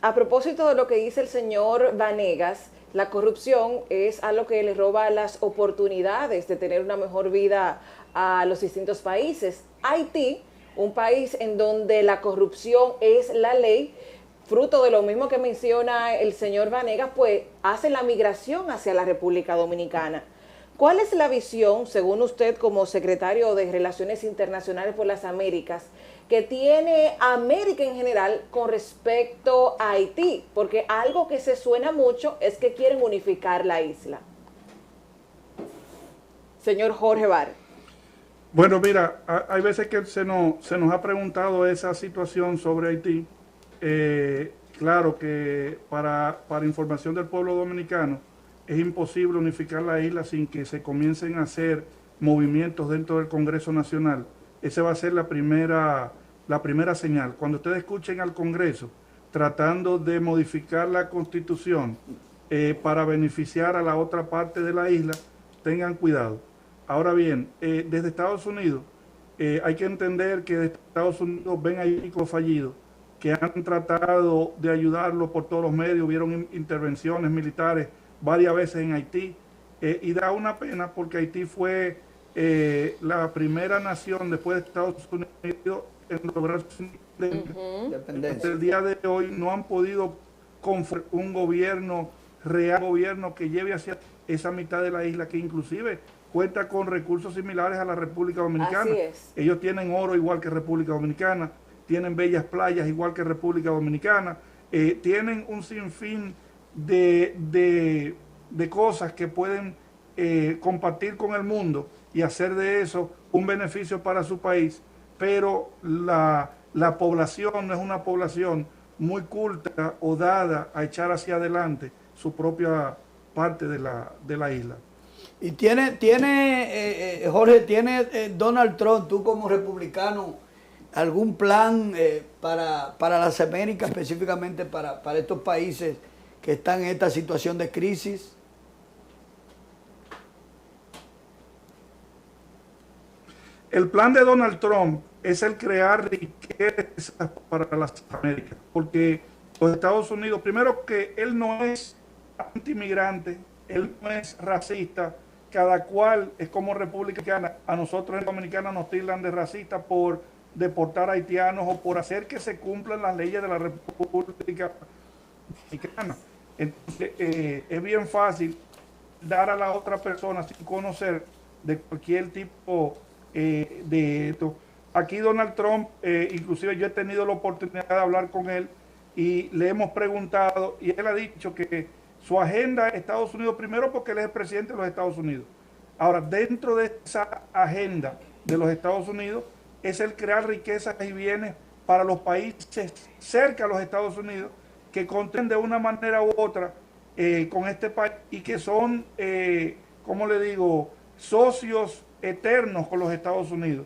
a propósito de lo que dice el señor Vanegas, la corrupción es algo que le roba las oportunidades de tener una mejor vida a los distintos países. Haití, un país en donde la corrupción es la ley, fruto de lo mismo que menciona el señor Vanegas, pues hace la migración hacia la República Dominicana. ¿Cuál es la visión, según usted como secretario de Relaciones Internacionales por las Américas, que tiene América en general con respecto a Haití? Porque algo que se suena mucho es que quieren unificar la isla. Señor Jorge Bar. Bueno, mira, hay veces que se nos ha preguntado esa situación sobre Haití. Claro que para información del pueblo dominicano es imposible unificar la isla sin que se comiencen a hacer movimientos dentro del Congreso Nacional. Esa va a ser la primera señal. Cuando ustedes escuchen al Congreso tratando de modificar la Constitución para beneficiar a la otra parte de la isla, tengan cuidado. Ahora bien, desde Estados Unidos hay que entender que desde Estados Unidos ven a Haití como fallido, que han tratado de ayudarlo por todos los medios, vieron intervenciones militares varias veces en Haití, y da una pena porque Haití fue la primera nación después de Estados Unidos en lograr su independencia. El día de hoy no han podido conformar un gobierno real, un gobierno que lleve hacia esa mitad de la isla, que inclusive cuenta con recursos similares a la República Dominicana. Así es. Ellos tienen oro igual que República Dominicana, tienen bellas playas igual que República Dominicana, tienen un sinfín de cosas que pueden compartir con el mundo y hacer de eso un beneficio para su país, pero la población no es una población muy culta o dada a echar hacia adelante su propia parte de la isla. Y Jorge, ¿tiene Donald Trump, tú como republicano, algún plan para las Américas, específicamente para estos países que están en esta situación de crisis? El plan de Donald Trump es el crear riquezas para las Américas, porque los Estados Unidos, primero que él no es antimigrante, él no es racista, cada cual es como República Dominicana. A nosotros en Dominicana nos tildan de racistas por deportar haitianos o por hacer que se cumplan las leyes de la República Dominicana. Entonces, es bien fácil dar a la otra persona sin conocer de cualquier tipo de esto. Aquí Donald Trump, inclusive yo he tenido la oportunidad de hablar con él y le hemos preguntado y él ha dicho que su agenda es Estados Unidos primero porque él es el presidente de los Estados Unidos. Ahora, dentro de esa agenda de los Estados Unidos es el crear riquezas y bienes para los países cerca a los Estados Unidos que contienen de una manera u otra con este país y que son, como le digo, socios eternos con los Estados Unidos.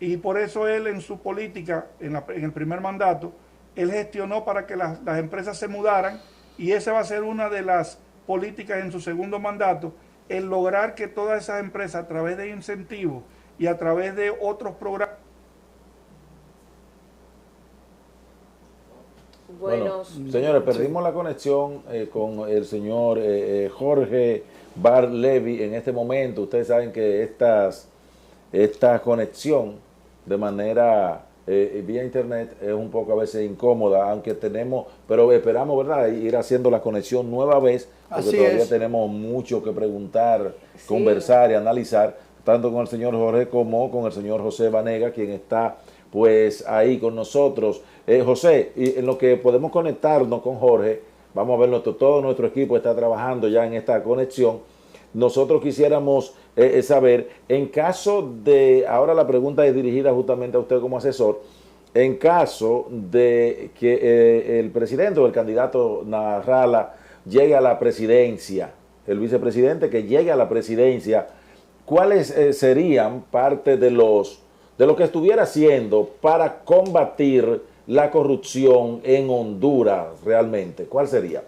Y por eso él en su política, en el primer mandato, él gestionó para que las empresas se mudaran y esa va a ser una de las políticas en su segundo mandato, el lograr que todas esas empresas a través de incentivos y a través de otros programas. Bueno, señores, perdimos la conexión con el señor Jorge Bar Levi en este momento. Ustedes saben que esta conexión de manera vía internet es un poco a veces incómoda, aunque tenemos, pero esperamos, ¿verdad?, ir haciendo la conexión nueva vez, porque Así todavía es. Tenemos mucho que preguntar, Sí. conversar y analizar, tanto con el señor Jorge como con el señor José Vanega, quien está pues ahí con nosotros. José, y en lo que podemos conectarnos con Jorge, vamos a ver, todo nuestro equipo está trabajando ya en esta conexión. Nosotros quisiéramos saber, en caso de, ahora la pregunta es dirigida justamente a usted como asesor, en caso de que el presidente o el candidato Nasrallah llegue a la presidencia, el vicepresidente que llegue a la presidencia, ¿cuáles serían parte de lo que estuviera haciendo para combatir la corrupción en Honduras realmente? ¿Cuál sería?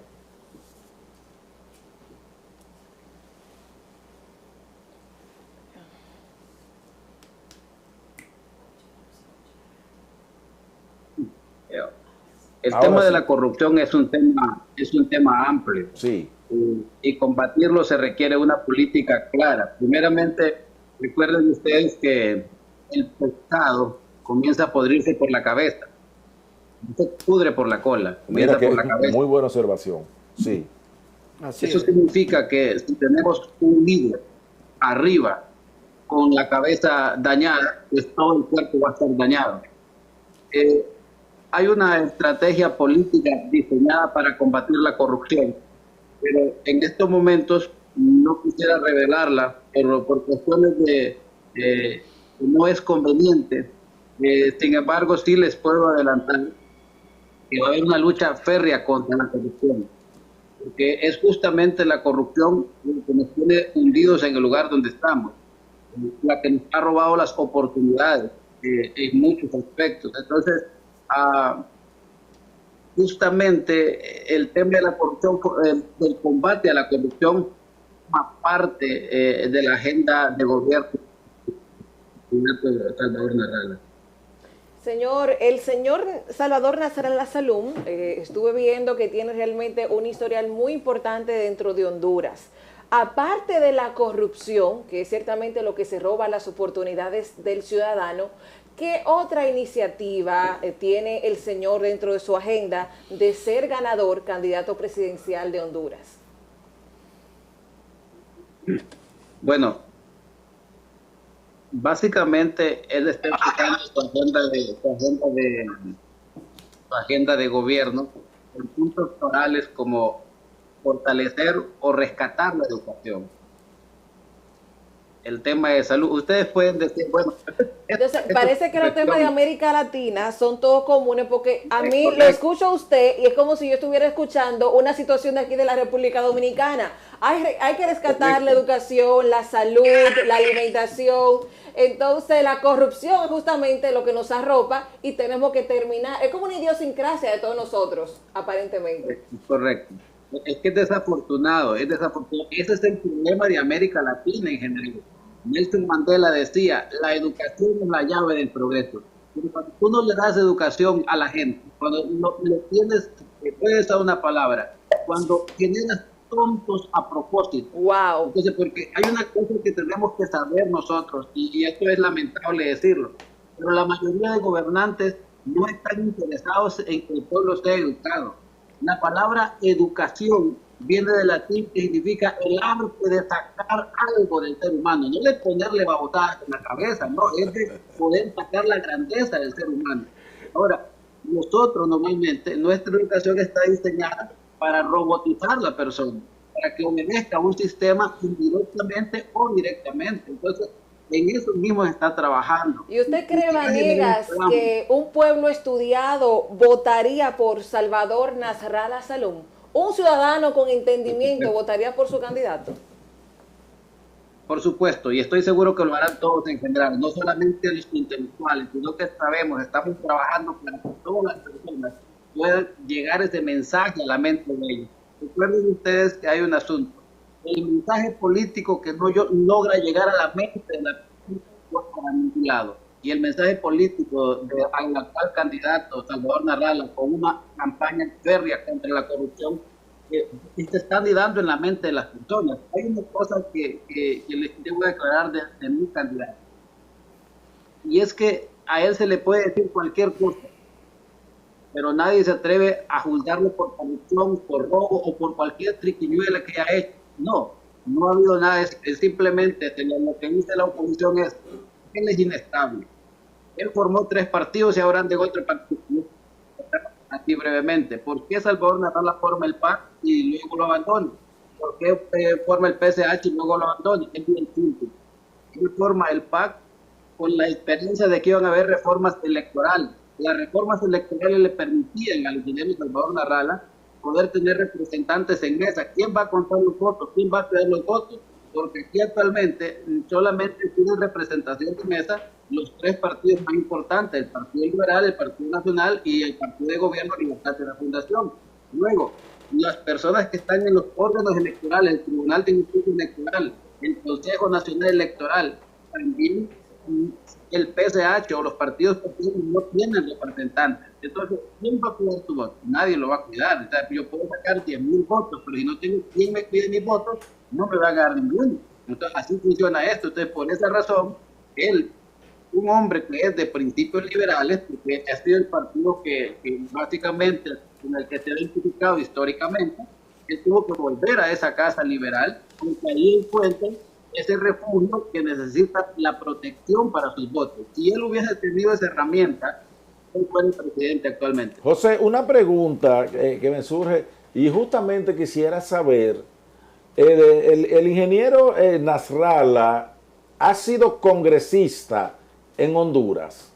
El Ahora tema de sí. la corrupción es un tema amplio. Sí, Y combatirlo se requiere una política clara. Primeramente, recuerden ustedes que el pescado comienza a podrirse por la cabeza, no se pudre por la cola, mira comienza que por la cabeza. muy buena observación. Sí, Así Eso es. significa que si tenemos un líder arriba con la cabeza dañada, pues todo el cuerpo va a estar dañado. Hay una estrategia política diseñada para combatir la corrupción, pero en estos momentos no quisiera revelarla por cuestiones de que no es conveniente. Sin embargo, sí les puedo adelantar que va a haber una lucha férrea contra la corrupción, porque es justamente la corrupción lo que nos tiene hundidos en el lugar donde estamos, la que nos ha robado las oportunidades en muchos aspectos. Entonces, justamente el tema de la corrupción, del combate a la corrupción, forma parte de la agenda de gobierno de Salvador Narrala. Señor, el señor Salvador Nasralla Salum, estuve viendo que tiene realmente un historial muy importante dentro de Honduras. Aparte de la corrupción, que es ciertamente lo que se roba las oportunidades del ciudadano, ¿qué otra iniciativa tiene el señor dentro de su agenda de ser ganador, candidato presidencial de Honduras? Bueno, básicamente él está enfocando su agenda de gobierno en puntos torales como fortalecer o rescatar la educación. El tema de salud, ustedes pueden decir, bueno, entonces parece que los temas de América Latina son todos comunes, porque a mí correcto. lo escucho a usted y es como si yo estuviera escuchando una situación de aquí de la República Dominicana. Hay que rescatar la educación, la salud, la alimentación. Entonces la corrupción es justamente lo que nos arropa y tenemos que terminar. Es como una idiosincrasia de todos nosotros, aparentemente. Correcto. Es que es desafortunado, es desafortunado. Ese es el problema de América Latina en general. Nelson Mandela decía, la educación es la llave del progreso. Pero cuando tú no le das educación a la gente, cuando no le tienes, puedes dar una palabra, cuando generas tontos a propósito. Wow. Entonces, porque hay una cosa que tenemos que saber nosotros, y esto es lamentable decirlo, pero la mayoría de gobernantes no están interesados en que el pueblo sea educado. La palabra educación viene del latín que significa el arte de sacar algo del ser humano, no de ponerle babotadas en la cabeza, no, es de poder sacar la grandeza del ser humano. Ahora, nosotros normalmente, nuestra educación está diseñada para robotizar a la persona, para que obedezca a un sistema indirectamente o directamente. Entonces, en eso mismo está trabajando. ¿Y usted cree, Vanegas, que un pueblo estudiado votaría por Salvador Nasralla Salum? ¿Un ciudadano con entendimiento votaría por su candidato? Por supuesto, y estoy seguro que lo harán todos en general, no solamente los intelectuales, sino que estamos trabajando para que todas las personas puedan llegar ese mensaje a la mente de ellos. Recuerden ustedes que hay un asunto. El mensaje político que no logra llegar a la mente de la persona para ningún lado. Y el mensaje político del actual candidato Salvador Narrala con una campaña férrea contra la corrupción se está dando en la mente de las personas. Hay una cosa que les debo declarar de mi candidato. Y es que a él se le puede decir cualquier cosa, pero nadie se atreve a juzgarlo por corrupción, por robo o por cualquier triquiñuela que haya hecho. No ha habido nada. Es simplemente lo que dice la oposición es que él es inestable. Él formó 3 partidos y ahora han llegado otro partido. Así brevemente, ¿por qué Salvador Narrala forma el PAC y luego lo abandona? ¿Por qué forma el PSH y luego lo abandona? Es bien simple. Él forma el PAC con la experiencia de que iban a haber reformas electorales. Las reformas electorales le permitían al ingeniero Salvador Narrala poder tener representantes en mesa. ¿Quién va a contar los votos? ¿Quién va a tener los votos? Porque aquí actualmente solamente tienen representación de mesa los 3 partidos más importantes, el Partido Liberal, el Partido Nacional y el Partido de Gobierno Libertad de la Fundación. Luego, las personas que están en los órganos electorales, el Tribunal de Justicia Electoral, el Consejo Nacional Electoral, también el PSH o los partidos políticos no tienen representantes. Entonces, ¿quién va a cuidar tu voto? Nadie lo va a cuidar. O sea, yo puedo sacar 10.000 votos, pero si no tengo quien me cuide mis votos, no me van a dar ninguno. Entonces, así funciona esto. Entonces, por esa razón, un hombre que es de principios liberales, porque ha sido el partido que básicamente con el que se ha identificado históricamente, él tuvo que volver a esa casa liberal, porque ahí encuentra ese refugio que necesita la protección para sus votos. Si él hubiese tenido esa herramienta, él fuera el presidente actualmente. José, una pregunta que me surge, y justamente quisiera saber, el ingeniero Nasrallah ha sido congresista en Honduras.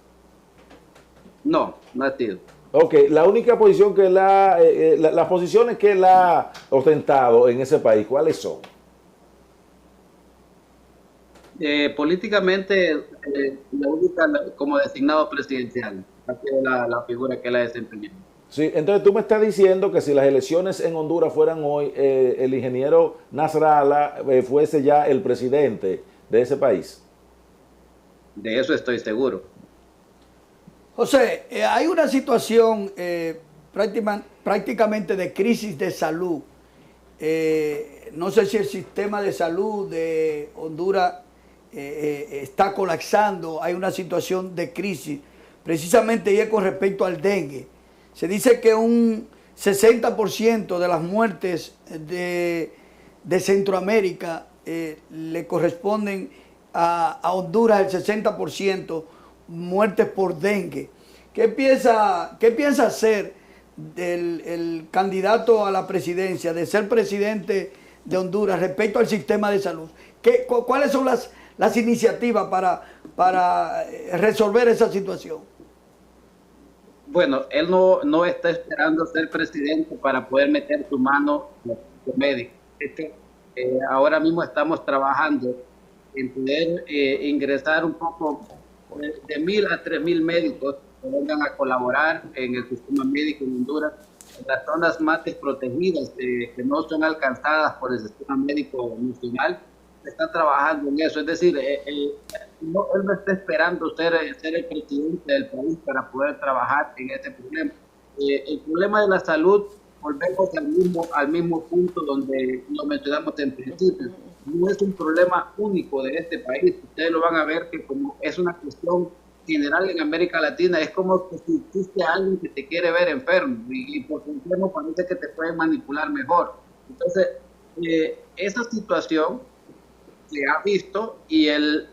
No, no ha sido. Ok, la única posición que las posiciones que él ha ostentado en ese país, ¿cuáles son? Políticamente, la única como designado presidencial, ha sido la figura que él ha desempeñado. Sí, entonces tú me estás diciendo que si las elecciones en Honduras fueran hoy, el ingeniero Nasrallah fuese ya el presidente de ese país. De eso estoy seguro. José, hay una situación prácticamente de crisis de salud. No sé si el sistema de salud de Honduras está colapsando, hay una situación de crisis, precisamente y es con respecto al dengue. Se dice que un 60% de las muertes de Centroamérica le corresponden a Honduras, el 60% muertes por dengue. ¿Qué piensa hacer el candidato a la presidencia, de ser presidente de Honduras respecto al sistema de salud? ¿Cuáles son las iniciativas para resolver esa situación? Bueno, él no está esperando ser presidente para poder meter su mano en los médicos. Ahora mismo estamos trabajando en poder ingresar un poco de 1.000 a 3.000 médicos que vengan a colaborar en el sistema médico en Honduras, en las zonas más desprotegidas que no son alcanzadas por el sistema médico nacional. Se está trabajando en eso, es decir, él no está esperando ser el presidente del país para poder trabajar en ese problema. El problema de la salud, volvemos al mismo punto donde lo mencionamos en principio. No es un problema único de este país. Ustedes lo van a ver que como es una cuestión general en América Latina, es como que si existe alguien que te quiere ver enfermo y por enfermo parece que te puede manipular mejor. Entonces, esa situación se ha visto y el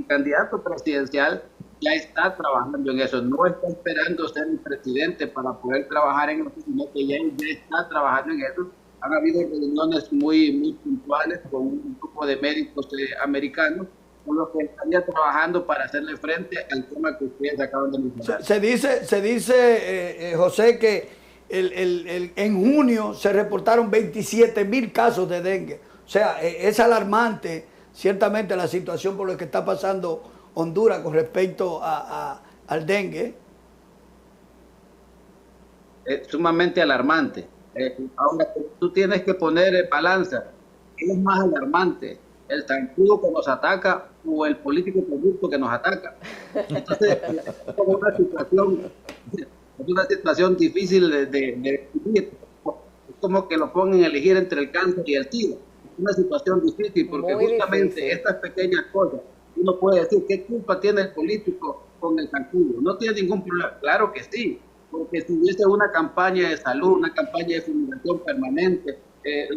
candidato presidencial ya está trabajando en eso. No está esperando ser el presidente para poder trabajar en eso, sino que ya está trabajando en eso. Han habido reuniones muy puntuales con un grupo de médicos americanos con los que están ya trabajando para hacerle frente al tema que ustedes acaban de mencionar. Se dice José, que en junio se reportaron 27.000 casos de dengue. O sea, es alarmante ciertamente la situación por la que está pasando Honduras con respecto al dengue. Es sumamente alarmante. Ahora, tú tienes que poner balanza. ¿Qué es más alarmante? ¿El zancudo que nos ataca o el político corrupto que nos ataca? Entonces, es una situación difícil de definir. Es como que lo ponen a elegir entre el cáncer y el SIDA. Es una situación difícil porque muy justamente difícil. Estas pequeñas cosas, uno puede decir, ¿qué culpa tiene el político con el zancudo? No tiene ningún problema. Claro que sí. Porque si hubiese una campaña de salud, una campaña de fumigación permanente,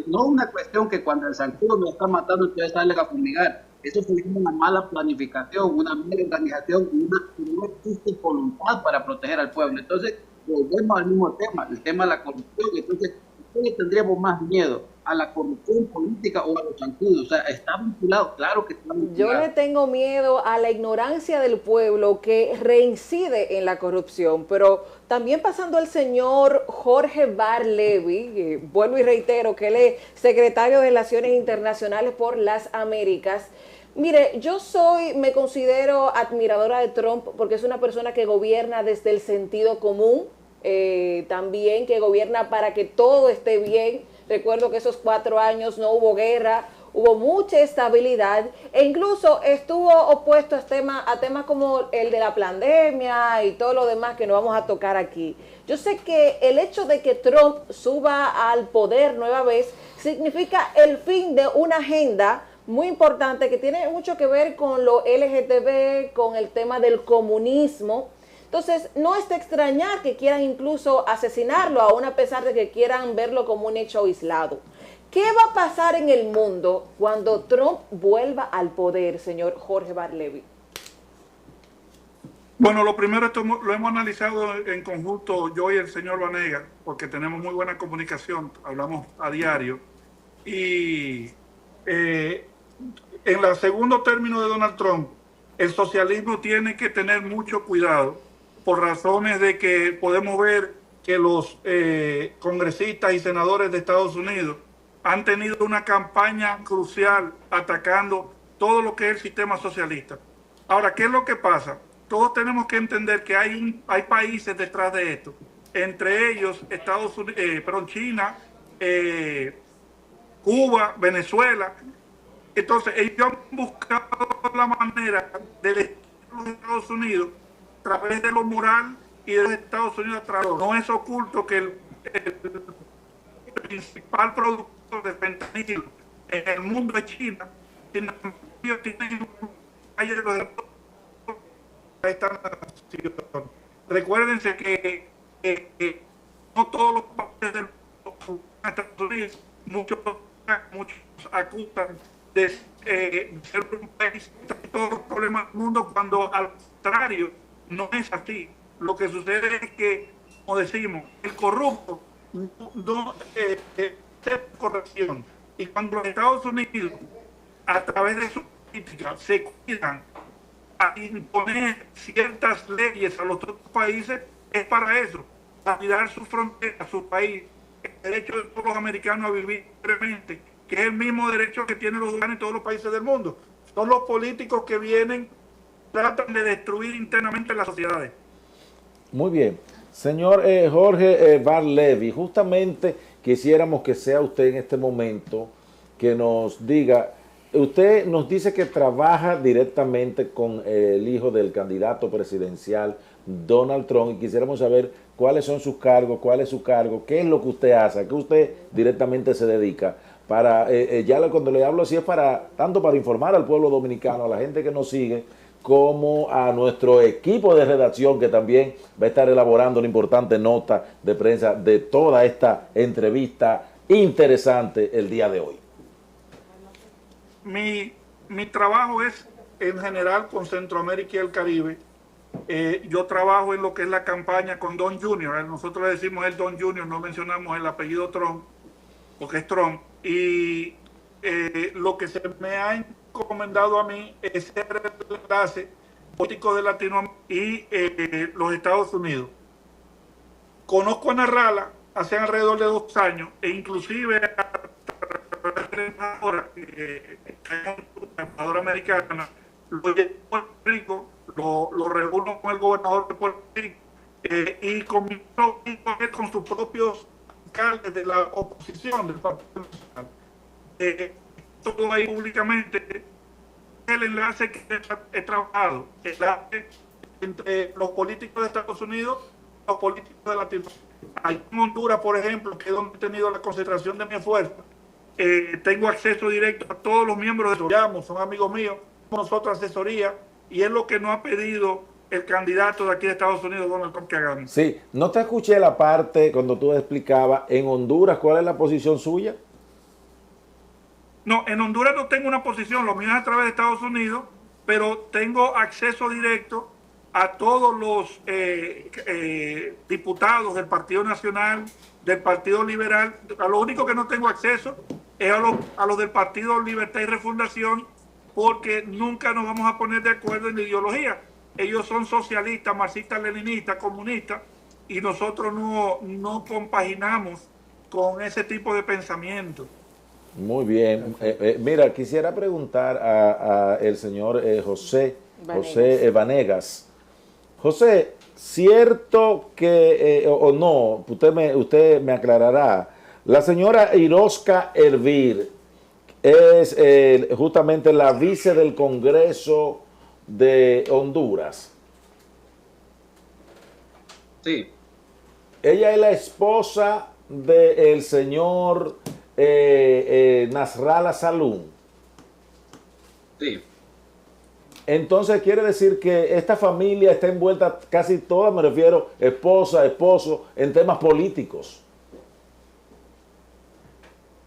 no una cuestión que cuando el zancudo nos está matando ustedes salen a fumigar. Eso sería una mala planificación, una mala organización, no existe voluntad para proteger al pueblo. Entonces, volvemos al mismo tema, el tema de la corrupción. Entonces, ¿ustedes tendríamos más miedo a la corrupción política o a los zancudos? O sea, está vinculado, claro que está vinculado. Yo le tengo miedo a la ignorancia del pueblo que reincide en la corrupción, pero también pasando al señor Jorge Bar-Levi, vuelvo y reitero que él es secretario de Relaciones Internacionales por las Américas. Mire, me considero admiradora de Trump porque es una persona que gobierna desde el sentido común, también que gobierna para que todo esté bien. Recuerdo que esos 4 años no hubo guerra, hubo mucha estabilidad e incluso estuvo opuesto a temas como el de la pandemia y todo lo demás que no vamos a tocar aquí. Yo sé que el hecho de que Trump suba al poder nueva vez significa el fin de una agenda muy importante que tiene mucho que ver con lo LGTB, con el tema del comunismo. Entonces, no es de extrañar que quieran incluso asesinarlo, aún a pesar de que quieran verlo como un hecho aislado. ¿Qué va a pasar en el mundo cuando Trump vuelva al poder, señor Jorge Barlevy? Bueno, lo primero, esto lo hemos analizado en conjunto yo y el señor Vanegas, porque tenemos muy buena comunicación, hablamos a diario. Y en el segundo término de Donald Trump, el socialismo tiene que tener mucho cuidado, por razones de que podemos ver que los congresistas y senadores de Estados Unidos han tenido una campaña crucial atacando todo lo que es el sistema socialista. Ahora, ¿qué es lo que pasa? Todos tenemos que entender que hay países detrás de esto, entre ellos China, Cuba, Venezuela. Entonces, ellos han buscado la manera de destruir los Estados Unidos a través de lo moral y de los Estados Unidos a través. No es oculto que el principal productor de fentanilo en el mundo es China. Ellos tienen esta nación. Recuérdense que no todos los países del Estados Unidos, muchos acusan de ser un país de todos los problemas del mundo, cuando al contrario no es así. Lo que sucede es que, como decimos, el corrupto no es corrección. Y cuando los Estados Unidos, a través de su política, se cuidan a imponer ciertas leyes a los otros países, es para eso, para cuidar su frontera, su país, el derecho de todos los americanos a vivir libremente, que es el mismo derecho que tienen los ciudadanos en todos los países del mundo. Son los políticos que vienen, tratan de destruir internamente las sociedades. Muy bien. Señor Jorge Barlevy, justamente quisiéramos que sea usted en este momento que nos diga, usted nos dice que trabaja directamente con el hijo del candidato presidencial Donald Trump, y quisiéramos saber cuáles son sus cargos, cuál es su cargo, qué es lo que usted hace, a qué usted directamente se dedica. Para cuando le hablo así es tanto para informar al pueblo dominicano, a la gente que nos sigue, como a nuestro equipo de redacción, que también va a estar elaborando una importante nota de prensa de toda esta entrevista interesante el día de hoy. Mi trabajo es en general con Centroamérica y el Caribe. Yo trabajo en lo que es la campaña con Don Junior. Nosotros le decimos el Don Junior, no mencionamos el apellido Trump, porque es Trump. Y lo que se me ha encomendado a mí es ser el enlace político de Latinoamérica y los Estados Unidos. Conozco a Narrala hace alrededor de 2 años, e inclusive ahora embajadora americana lo llevo a Puerto Rico, lo reúno con el gobernador de Puerto Rico y con sus propios alcaldes de la oposición del Partido Nacional. Todo ahí públicamente el enlace que he trabajado, el enlace entre los políticos de Estados Unidos y los políticos de Latinoamérica. Hay en Honduras, por ejemplo, que es donde he tenido la concentración de mi esfuerzo. Tengo acceso directo a todos los miembros de Soyamo, son amigos míos, nosotros asesoría, y es lo que nos ha pedido el candidato de aquí de Estados Unidos, Donald Trump, que hagamos. Sí, no te escuché la parte cuando tú explicabas en Honduras, ¿cuál es la posición suya? No, en Honduras no tengo una posición, lo mío es a través de Estados Unidos, pero tengo acceso directo a todos los diputados del Partido Nacional, del Partido Liberal. A lo único que no tengo acceso es a los del Partido Libertad y Refundación, porque nunca nos vamos a poner de acuerdo en la ideología. Ellos son socialistas, marxistas, leninistas, comunistas, y nosotros no compaginamos con ese tipo de pensamiento. Muy bien. Mira, quisiera preguntar a el señor José Vanegas. José, ¿cierto que, o no, usted me aclarará, la señora Irosca Hervir, es justamente la vice del Congreso de Honduras. Sí, Ella es la esposa del señor Nasrallah Salum. sí. Entonces quiere decir que esta familia está envuelta casi toda, me refiero, esposa, esposo, en temas políticos.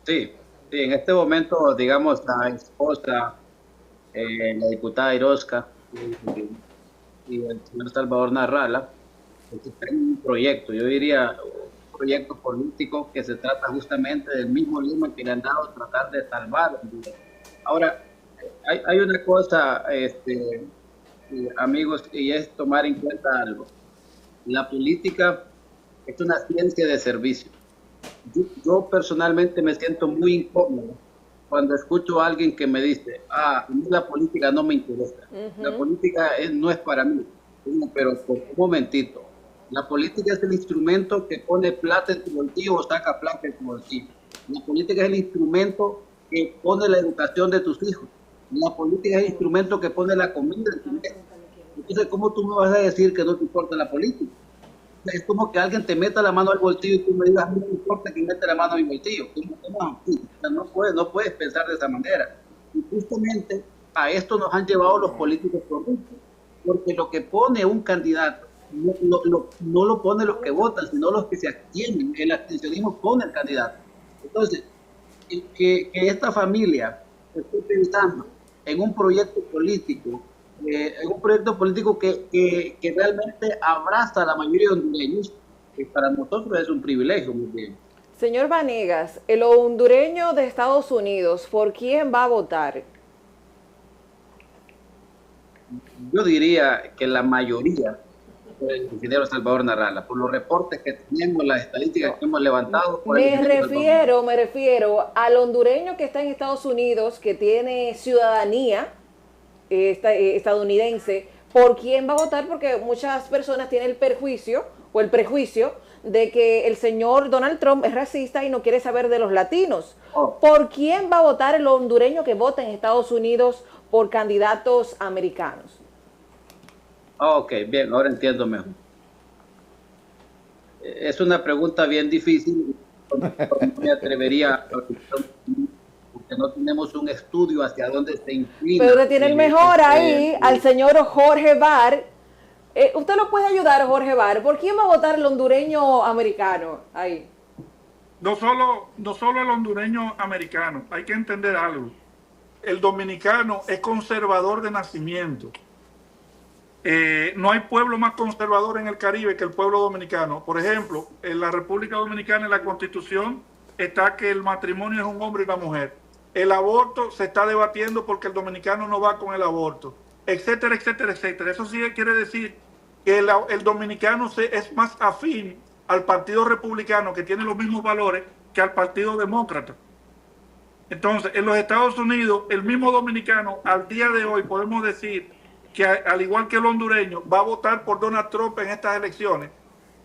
Sí, sí, en este momento, digamos, la esposa, la diputada Irosca y el señor Salvador Narrala, pues, está en un proyecto, yo diría un proyecto político que se trata justamente del mismo lema que le han dado, tratar de salvar Honduras. Ahora, hay una cosa, amigos, y es tomar en cuenta algo. La política es una ciencia de servicio. Yo personalmente me siento muy incómodo cuando escucho a alguien que me dice, a mí la política no me interesa, la política no es para mí. Pero por un momentito, la política es el instrumento que pone plata en tu bolsillo o saca plata en tu bolsillo. La política es el instrumento que pone la educación de tus hijos. La política es el instrumento que pone la comida en tu mesa. Entonces, ¿cómo tú me vas a decir que no te importa la política? Es como que alguien te meta la mano al bolsillo y tú me digas, a mí no me importa que mete la mano a mi bolsillo. No puedes pensar de esa manera. Y justamente a esto nos han llevado los políticos corruptos, porque lo que pone un candidato no lo pone los que votan, sino los que se abstienen. El abstencionismo pone el candidato. Entonces, que esta familia esté pensando en un proyecto político, que realmente abraza a la mayoría de hondureños, que para nosotros es un privilegio. Muy bien. Señor Vanegas, el hondureño de Estados Unidos, ¿por quién va a votar? Yo diría que la mayoría el ingeniero Salvador Narrala, por los reportes que tenemos, las estadísticas que hemos levantado. Me refiero al hondureño que está en Estados Unidos, que tiene ciudadanía estadounidense. ¿Por quién va a votar? Porque muchas personas tienen el perjuicio o el prejuicio de que el señor Donald Trump es racista y no quiere saber de los latinos. ¿Por quién va a votar el hondureño que vota en Estados Unidos por candidatos americanos? Ok, bien, ahora entiendo mejor. Es una pregunta bien difícil, no me atrevería, porque no tenemos un estudio hacia dónde se inclina. Pero usted tiene el mejor ahí, al señor Jorge Bar. ¿Usted lo puede ayudar, Jorge Bar? ¿Por quién va a votar el hondureño americano ahí? No solo el hondureño americano, hay que entender algo. El dominicano es conservador de nacimiento. No hay pueblo más conservador en el Caribe que el pueblo dominicano. Por ejemplo, en la República Dominicana, en la Constitución, está que el matrimonio es un hombre y una mujer. El aborto se está debatiendo porque el dominicano no va con el aborto, etcétera, etcétera, etcétera. Eso sí quiere decir que el dominicano es más afín al Partido Republicano, que tiene los mismos valores, que al Partido Demócrata. Entonces, en los Estados Unidos, el mismo dominicano, al día de hoy, podemos decir que al igual que el hondureño, va a votar por Donald Trump en estas elecciones,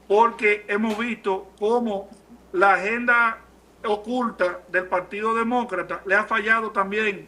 porque hemos visto cómo la agenda oculta del Partido Demócrata le ha fallado también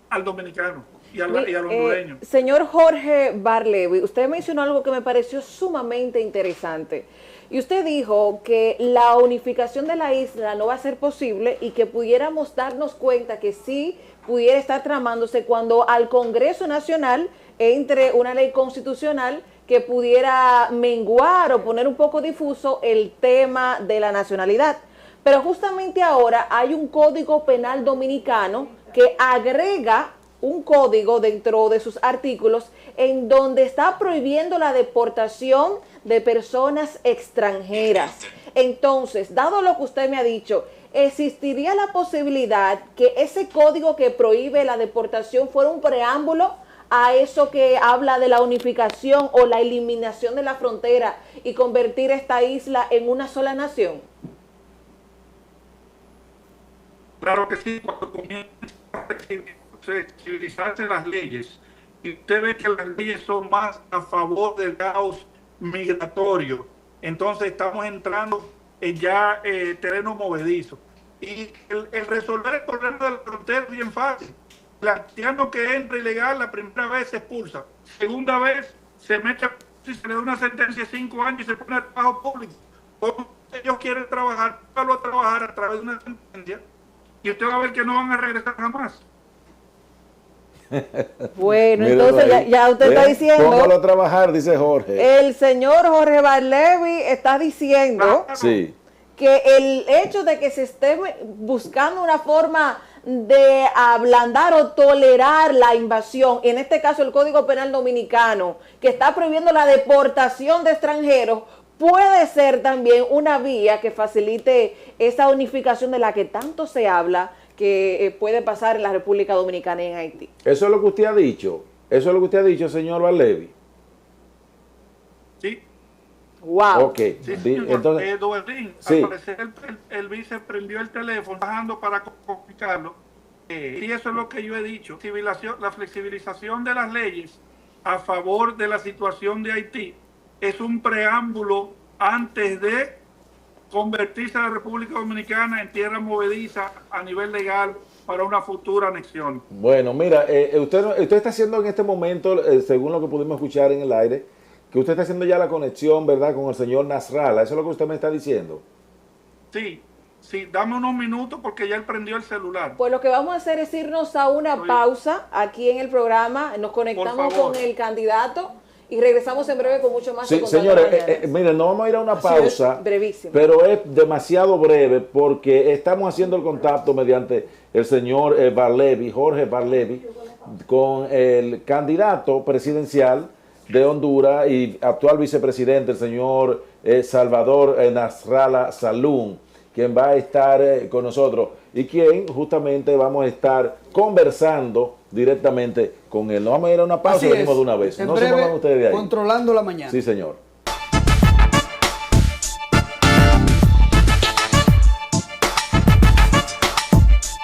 al dominicano y al hondureño. Señor Jorge Barlevi, usted mencionó algo que me pareció sumamente interesante. Y usted dijo que la unificación de la isla no va a ser posible y que pudiéramos darnos cuenta que sí pudiera estar tramándose cuando al Congreso Nacional entre una ley constitucional que pudiera menguar o poner un poco difuso el tema de la nacionalidad. Pero justamente ahora hay un código penal dominicano que agrega un código dentro de sus artículos en donde está prohibiendo la deportación de personas extranjeras. Entonces, dado lo que usted me ha dicho, ¿existiría la posibilidad que ese código que prohíbe la deportación fuera un preámbulo a eso que habla de la unificación o la eliminación de la frontera y convertir esta isla en una sola nación? Claro que sí, cuando comienza a flexibilizarse las leyes, y usted ve que las leyes son más a favor del caos migratorio, entonces estamos entrando en ya terreno movedizo. Y el resolver el problema de la frontera es bien fácil. El haitiano que entra ilegal la primera vez se expulsa, segunda vez se mete, si se le da una sentencia de 5 años y se pone al trabajo público. Como ellos quieren trabajar, póngalo a trabajar a través de una sentencia y usted va a ver que no van a regresar jamás. Bueno, Míralo entonces ahí. ya usted está diciendo, Póngalo a trabajar, dice Jorge. el señor Jorge Barlevi está diciendo Sí. que el hecho de que se esté buscando una forma de ablandar o tolerar la invasión, en este caso el Código Penal Dominicano, que está prohibiendo la deportación de extranjeros, puede ser también una vía que facilite esa unificación de la que tanto se habla, que puede pasar en la República Dominicana y en Haití. Eso es lo que usted ha dicho. Eso es lo que usted ha dicho, señor Barlevi. Sí. Wow. Ok. Sí, señor. Entonces, Duerrín, sí. al parecer el vice prendió el teléfono bajando para comunicarlo. Y eso es lo que yo he dicho. La flexibilización de las leyes a favor de la situación de Haití es un preámbulo antes de convertirse a la República Dominicana en tierra movediza a nivel legal para una futura anexión. bueno, mira, usted está haciendo en este momento, según lo que pudimos escuchar en el aire, que usted está haciendo ya la conexión, ¿verdad?, con el señor Nasrallah. ¿Eso es lo que usted me está diciendo? Sí, dame unos minutos porque ya él prendió el celular. Pues lo que vamos a hacer es irnos a una pausa aquí en el programa, nos conectamos con el candidato y regresamos en breve con mucho más. Sí, señores, miren, no vamos a ir a una pausa, brevísimo, pero es demasiado breve porque estamos haciendo el contacto mediante el señor Barlevi, Jorge Barlevi, con el candidato presidencial de Honduras y actual vicepresidente, el señor Salvador Nasrallah Salum, quien va a estar con nosotros y quien justamente vamos a estar conversando directamente con él. Nos vamos a ir a una pausa y venimos de una vez. En No breve, se muevan ustedes de ahí. Controlando la mañana. Sí, señor.